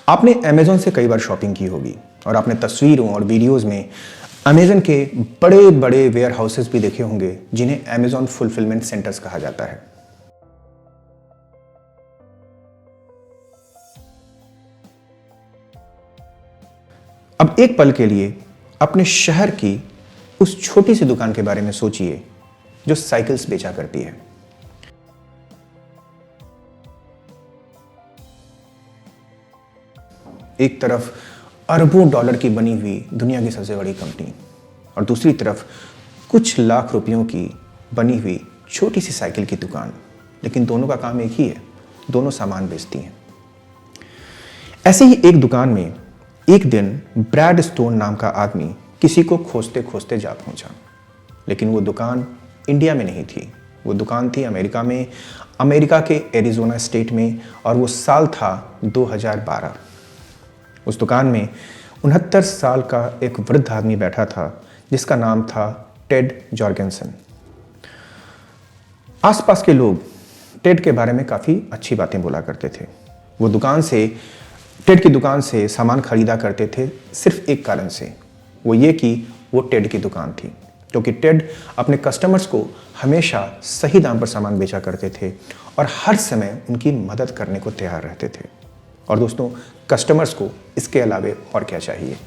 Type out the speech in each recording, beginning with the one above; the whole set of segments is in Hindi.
आपने अमेज़न से कई बार शॉपिंग की होगी और आपने तस्वीरों और वीडियोस में अमेज़न के बड़े बड़े वेयर हाउसेस भी देखे होंगे जिन्हें अमेज़न फुलफिलमेंट सेंटर्स कहा जाता है। अब एक पल के लिए अपने शहर की उस छोटी सी दुकान के बारे में सोचिए जो साइकिल्स बेचा करती है। एक तरफ अरबों डॉलर की बनी हुई दुनिया की सबसे बड़ी कंपनी और दूसरी तरफ कुछ लाख रुपयों की बनी हुई छोटी सी साइकिल की दुकान, लेकिन दोनों का काम एक ही है, दोनों सामान बेचती हैं। ऐसे ही एक दुकान में एक दिन ब्रैड स्टोन नाम का आदमी किसी को खोजते खोजते जा पहुंचा, लेकिन वो दुकान इंडिया में नहीं थी। वो दुकान थी अमेरिका में, अमेरिका के एरिज़ोना स्टेट में, और वो साल था 2012। उस दुकान में 69 साल का एक वृद्ध आदमी बैठा था जिसका नाम था टेड जॉर्गेनसन। आसपास के लोग टेड के बारे में काफ़ी अच्छी बातें बोला करते थे। वो टेड की दुकान से सामान खरीदा करते थे सिर्फ एक कारण से, वो ये कि वो टेड की दुकान थी, क्योंकि टेड अपने कस्टमर्स को हमेशा सही दाम पर सामान बेचा करते थे और हर समय उनकी मदद करने को तैयार रहते थे। और दोस्तों, कस्टमर्स को इसके अलावे और क्या चाहिए।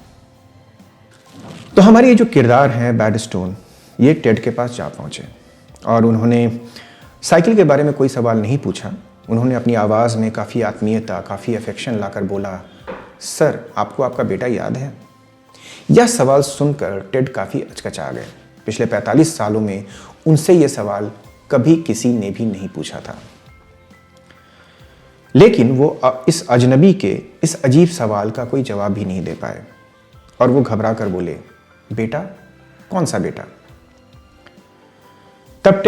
तो हमारे ये जो किरदार हैं ब्रैड स्टोन, ये टेड के पास जा पहुंचे और उन्होंने साइकिल के बारे में कोई सवाल नहीं पूछा। उन्होंने अपनी आवाज़ में काफ़ी आत्मीयता, काफ़ी अफेक्शन लाकर बोला, सर, आपको आपका बेटा याद है? यह सवाल सुनकर टेड काफ़ी अचकचा गए। पिछले 45 सालों में उनसे यह सवाल कभी किसी ने भी नहीं पूछा था, लेकिन वो इस अजनबी के इस अजीब सवाल का कोई जवाब भी नहीं दे पाए और वो घबरा कर बोले, बेटा? कौन सा बेटा? तब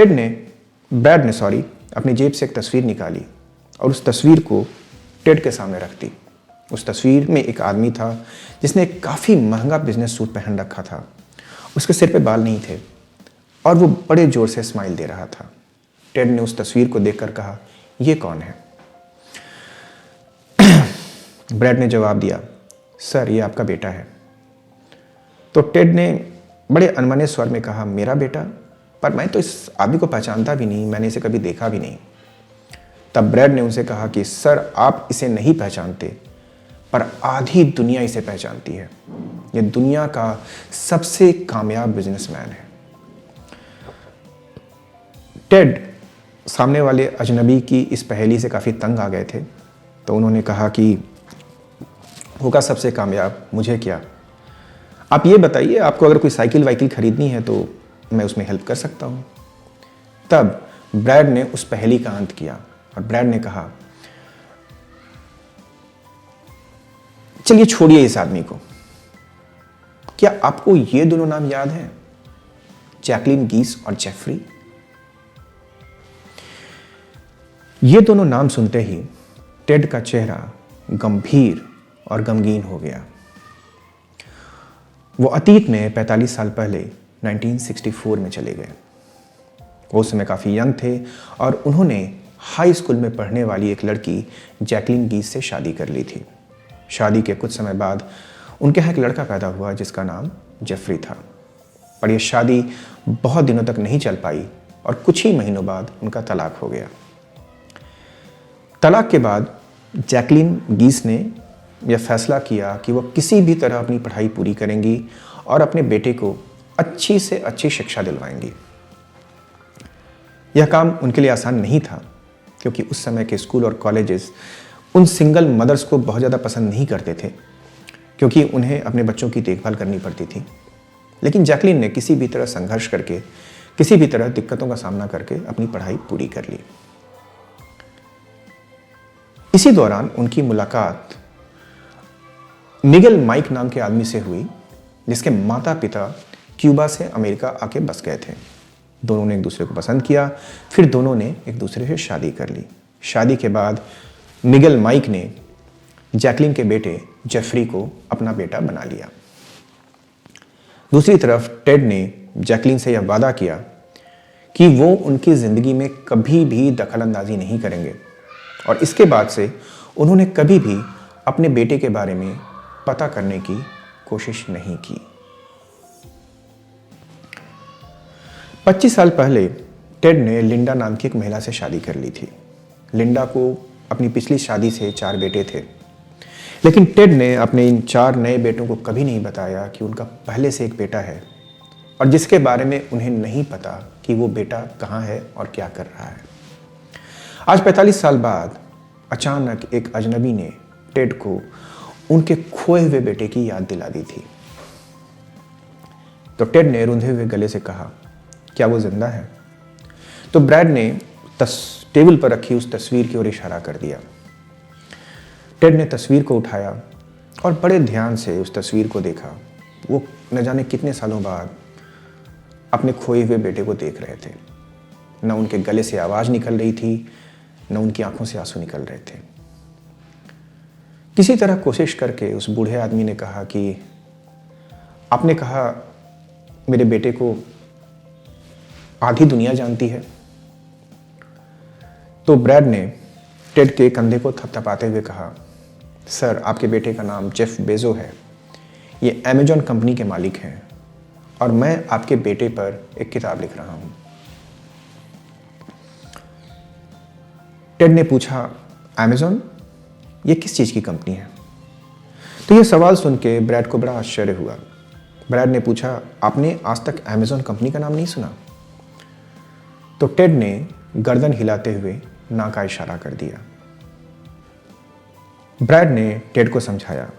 ब्रैड ने अपनी जेब से एक तस्वीर निकाली और उस तस्वीर को टेड के सामने रख दी। उस तस्वीर में एक आदमी था जिसने एक काफ़ी महंगा बिजनेस सूट पहन रखा था। उसके सिर पे बाल नहीं थे और वो बड़े जोर से स्माइल दे रहा था। टेड ने उस तस्वीर को देखकर कहा, ये कौन है? ब्रैड ने जवाब दिया, सर, ये आपका बेटा है। तो टेड ने बड़े अनमने स्वर में कहा, मेरा बेटा? पर मैं तो इस आदमी को पहचानता भी नहीं, मैंने इसे कभी देखा भी नहीं। तब ब्रैड ने उनसे कहा कि सर, आप इसे नहीं पहचानते, पर आधी दुनिया इसे पहचानती है। ये दुनिया का सबसे कामयाब बिजनेसमैन है। टेड सामने वाले अजनबी की इस पहेली से काफ़ी तंग आ गए थे, तो उन्होंने कहा कि होगा सबसे कामयाब, मुझे क्या? आप ये बताइए, आपको अगर कोई साइकिल वाइकिल खरीदनी है तो मैं उसमें हेल्प कर सकता हूँ। तब ब्रैड ने उस पहेली का अंत किया और ब्रैड ने कहा, चलिए छोड़िए इस आदमी को, क्या आपको ये दोनों नाम याद हैं? जैकलिन गीस और जेफरी। ये दोनों नाम सुनते ही टेड का चेहरा गंभीर और गमगीन हो गया। वो अतीत में 45 साल पहले 1964 में चले गए। वो उस समय काफ़ी यंग थे और उन्होंने हाई स्कूल में पढ़ने वाली एक लड़की जैकलिन गीस से शादी कर ली थी। शादी के कुछ समय बाद उनके यहाँ एक लड़का पैदा हुआ जिसका नाम जेफरी था, पर यह शादी बहुत दिनों तक नहीं चल पाई और कुछ ही महीनों बाद उनका तलाक हो गया। तलाक के बाद जैकलिन गीस ने यह फैसला किया कि वो किसी भी तरह अपनी पढ़ाई पूरी करेंगी और अपने बेटे को अच्छी से अच्छी शिक्षा दिलवाएंगी। यह काम उनके लिए आसान नहीं था, क्योंकि उस समय के स्कूल और कॉलेजेस उन सिंगल मदर्स को बहुत ज़्यादा पसंद नहीं करते थे, क्योंकि उन्हें अपने बच्चों की देखभाल करनी पड़ती थी। लेकिन जैकलिन ने किसी भी तरह संघर्ष करके, किसी भी तरह दिक्कतों का सामना करके अपनी पढ़ाई पूरी कर ली। इसी दौरान उनकी मुलाकात मिगेल माइक नाम के आदमी से हुई, जिसके माता पिता क्यूबा से अमेरिका आके बस गए थे। दोनों ने एक दूसरे को पसंद किया, फिर दोनों ने एक दूसरे से शादी कर ली। शादी के बाद मिगेल माइक ने जैकलिन के बेटे जेफरी को अपना बेटा बना लिया। दूसरी तरफ टेड ने जैकलिन से यह वादा किया कि वो उनकी ज़िंदगी में कभी भी दखल अंदाजी नहीं करेंगे और इसके बाद से उन्होंने कभी भी अपने बेटे के बारे में पता करने की कोशिश नहीं की। 25 साल पहले टेड ने लिंडा नाम की एक महिला से शादी कर ली थी। लिंडा को अपनी पिछली शादी से 4 बेटे थे, लेकिन टेड ने अपने इन 4 नए बेटों को कभी नहीं बताया कि उनका पहले से एक बेटा है और जिसके बारे में उन्हें नहीं पता कि वो बेटा कहाँ है और क्या कर रहा है। आज 45 साल बाद अचानक एक अजनबी ने टेड को उनके खोए हुए बेटे की याद दिला दी थी। तो टेड ने रूंधे हुए गले से कहा, क्या वो जिंदा है? तो ब्रैड ने टेबल पर रखी उस तस्वीर की ओर इशारा कर दिया। टेड ने तस्वीर को उठाया और बड़े ध्यान से उस तस्वीर को देखा। वो न जाने कितने सालों बाद अपने खोए हुए बेटे को देख रहे थे। न उनके गले से आवाज़ निकल रही थी, न उनकी आंखों से आंसू निकल रहे थे। किसी तरह कोशिश करके उस बूढ़े आदमी ने कहा कि आपने कहा मेरे बेटे को आधी दुनिया जानती है। तो ब्रैड ने टेड के कंधे को थपथपाते हुए कहा, सर, आपके बेटे का नाम जेफ बेजो है। ये अमेजॉन कंपनी के मालिक हैं और मैं आपके बेटे पर एक किताब लिख रहा हूं। टेड ने पूछा, अमेजॉन? ये किस चीज़ की कंपनी है? तो ये सवाल सुन के ब्रैड को बड़ा आश्चर्य हुआ। ब्रैड ने पूछा, आपने आज तक अमेजॉन कंपनी का नाम नहीं सुना? तो टेड ने गर्दन हिलाते हुए ना का इशारा कर दिया। ब्रैड ने टेड को समझाया,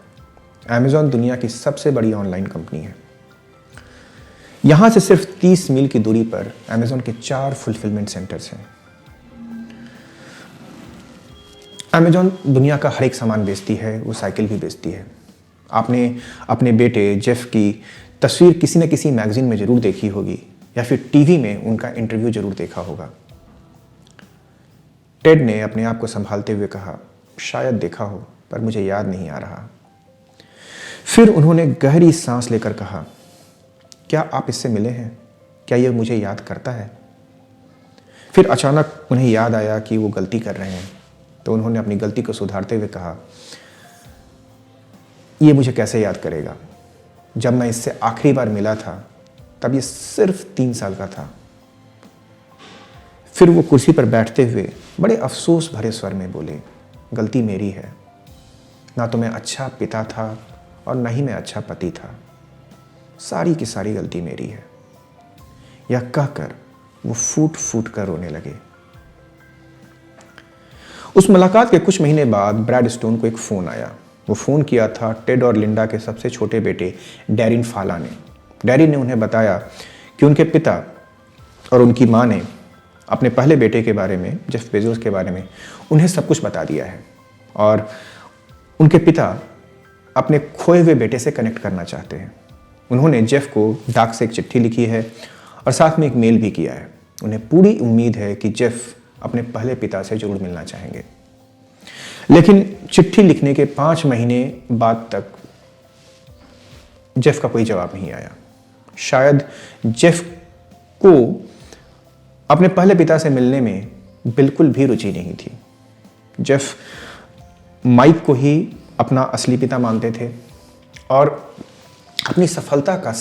अमेजॉन दुनिया की सबसे बड़ी ऑनलाइन कंपनी है। यहां से सिर्फ 30 मील की दूरी पर अमेजॉन के 4 फुलफिलमेंट सेंटर्स हैं। अमेजॉन दुनिया का हर एक सामान बेचती है, वो साइकिल भी बेचती है। आपने अपने बेटे जेफ की तस्वीर किसी न किसी मैगजीन में जरूर देखी होगी या फिर टीवी में उनका इंटरव्यू जरूर देखा होगा। टेड ने अपने आप को संभालते हुए कहा, शायद देखा हो, पर मुझे याद नहीं आ रहा। फिर उन्होंने गहरी सांस लेकर कहा, क्या आप इससे मिले हैं? क्या यह मुझे याद करता है? फिर अचानक उन्हें याद आया कि वो गलती कर रहे हैं, तो उन्होंने अपनी गलती को सुधारते हुए कहा, ये मुझे कैसे याद करेगा? जब मैं इससे आखिरी बार मिला था तब ये सिर्फ 3 साल का था। फिर वो कुर्सी पर बैठते हुए बड़े अफसोस भरे स्वर में बोले, गलती मेरी है। ना तो मैं अच्छा पिता था और ना ही मैं अच्छा पति था। सारी की सारी गलती मेरी है। यह कहकर वो फूट फूट कर रोने लगे। उस मुलाकात के कुछ महीने बाद ब्रैड स्टोन को एक फ़ोन आया। वो फ़ोन किया था टेड और लिंडा के सबसे छोटे बेटे डैरिन फाला ने। डैरिन ने उन्हें बताया कि उनके पिता और उनकी माँ ने अपने पहले बेटे के बारे में, जेफ बेजोस के बारे में, उन्हें सब कुछ बता दिया है और उनके पिता अपने खोए हुए बेटे से कनेक्ट करना चाहते हैं। उन्होंने जेफ को डाक से एक चिट्ठी लिखी है और साथ में एक मेल भी किया है। उन्हें पूरी उम्मीद है कि जेफ अपने पहले पिता से जरूर मिलना चाहेंगे। लेकिन चिट्ठी लिखने के 5 महीने बाद तक जेफ का कोई जवाब नहीं आया। शायद जेफ को अपने पहले पिता से मिलने में बिल्कुल भी रुचि नहीं थी। जेफ माइक को ही अपना असली पिता मानते थे और अपनी सफलता का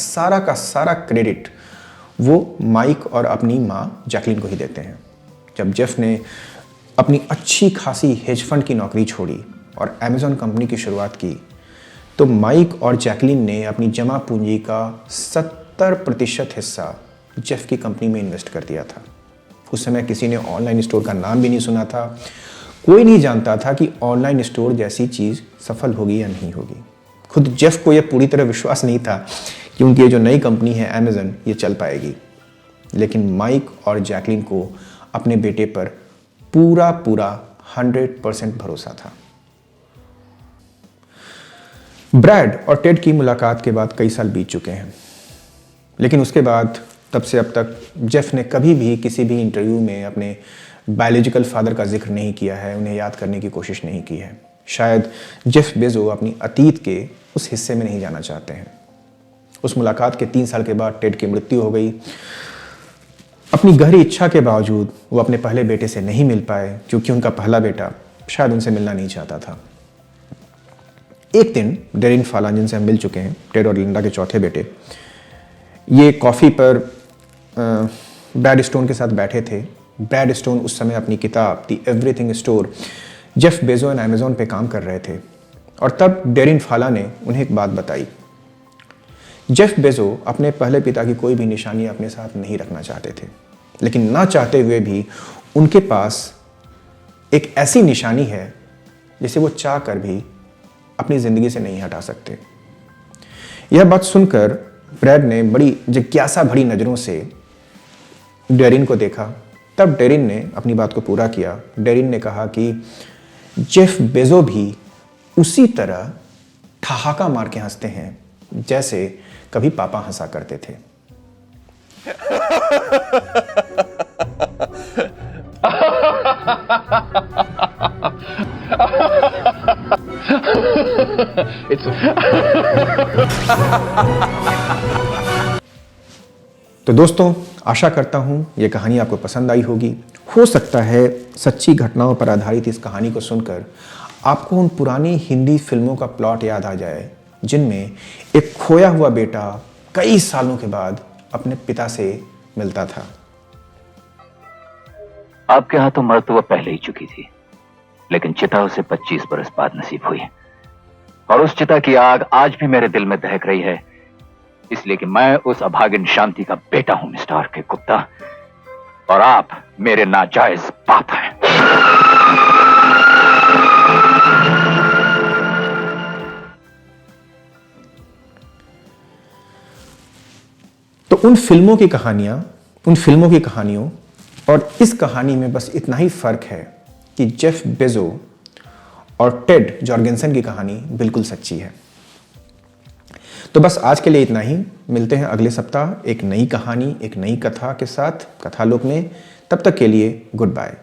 सारा क्रेडिट वो माइक और अपनी माँ जैकलिन को ही देते हैं। जब जेफ ने अपनी अच्छी खासी हेज फंड की नौकरी छोड़ी और अमेजॉन कंपनी की शुरुआत की, तो माइक और जैकलिन ने अपनी जमा पूंजी का 70% हिस्सा जेफ की कंपनी में इन्वेस्ट कर दिया था। उस समय किसी ने ऑनलाइन स्टोर का नाम भी नहीं सुना था। कोई नहीं जानता था कि ऑनलाइन स्टोर जैसी चीज़ सफल होगी या नहीं होगी। खुद जेफ को यह पूरी तरह विश्वास नहीं था कि उनकी ये जो नई कंपनी है अमेजन, ये चल पाएगी। लेकिन माइक और जैकलिन को अपने बेटे पर पूरा 100% भरोसा था। ब्रैड और टेड की मुलाकात के बाद कई साल बीत चुके हैं, लेकिन उसके बाद तब से अब तक जेफ ने कभी भी किसी भी इंटरव्यू में अपने बायोलॉजिकल फादर का जिक्र नहीं किया है, उन्हें याद करने की कोशिश नहीं की है। शायद जेफ बेजो अपनी अतीत के उस हिस्से में नहीं जाना चाहते हैं। उस मुलाकात के 3 साल के बाद टेड की मृत्यु हो गई। अपनी गहरी इच्छा के बावजूद वो अपने पहले बेटे से नहीं मिल पाए, क्योंकि उनका पहला बेटा शायद उनसे मिलना नहीं चाहता था। एक दिन डेरिन फाला, जिनसे हम मिल चुके हैं, टेड और लिंडा के चौथे बेटे, ये कॉफ़ी पर ब्रैड स्टोन के साथ बैठे थे। ब्रैड स्टोन उस समय अपनी किताब the everything store Jeff Bezos and Amazon पे काम कर रहे थे, और तब डेरिन फाला ने उन्हें एक बात बताई। जेफ बेजो अपने पहले पिता की कोई भी निशानी अपने साथ नहीं रखना चाहते थे, लेकिन ना चाहते हुए भी उनके पास एक ऐसी निशानी है जिसे वो चाह कर भी अपनी ज़िंदगी से नहीं हटा सकते। यह बात सुनकर ब्रैड ने बड़ी जिज्ञासा भरी नज़रों से डेरिन को देखा। तब डेरिन ने अपनी बात को पूरा किया। डेरिन ने कहा कि जेफ बेजो भी उसी तरह ठहाका मार के हंसते हैं जैसे कभी पापा हंसा करते थे। तो दोस्तों, आशा करता हूं ये कहानी आपको पसंद आई होगी। हो सकता है सच्ची घटनाओं पर आधारित इस कहानी को सुनकर आपको उन पुरानी हिंदी फिल्मों का प्लॉट याद आ जाए, जिनमें एक खोया हुआ बेटा कई सालों के बाद अपने पिता से मिलता था। आपके यहाँ तो मौत तो वो पहले ही चुकी थी, लेकिन चिता उसे 25 बरस बाद नसीब हुई, और उस चिता की आग आज भी मेरे दिल में दहक रही है, इसलिए कि मैं उस अभागिन शांति का बेटा हूं मिस्टर आर.के. गुप्ता, और आप मेरे नाजायज बाप हैं। तो उन फिल्मों की कहानियों और इस कहानी में बस इतना ही फर्क है कि जेफ बेजो और टेड जॉर्गेंसन की कहानी बिल्कुल सच्ची है। तो बस आज के लिए इतना ही। मिलते हैं अगले सप्ताह एक नई कहानी, एक नई कथा के साथ कथालोक में। तब तक के लिए गुड बाय।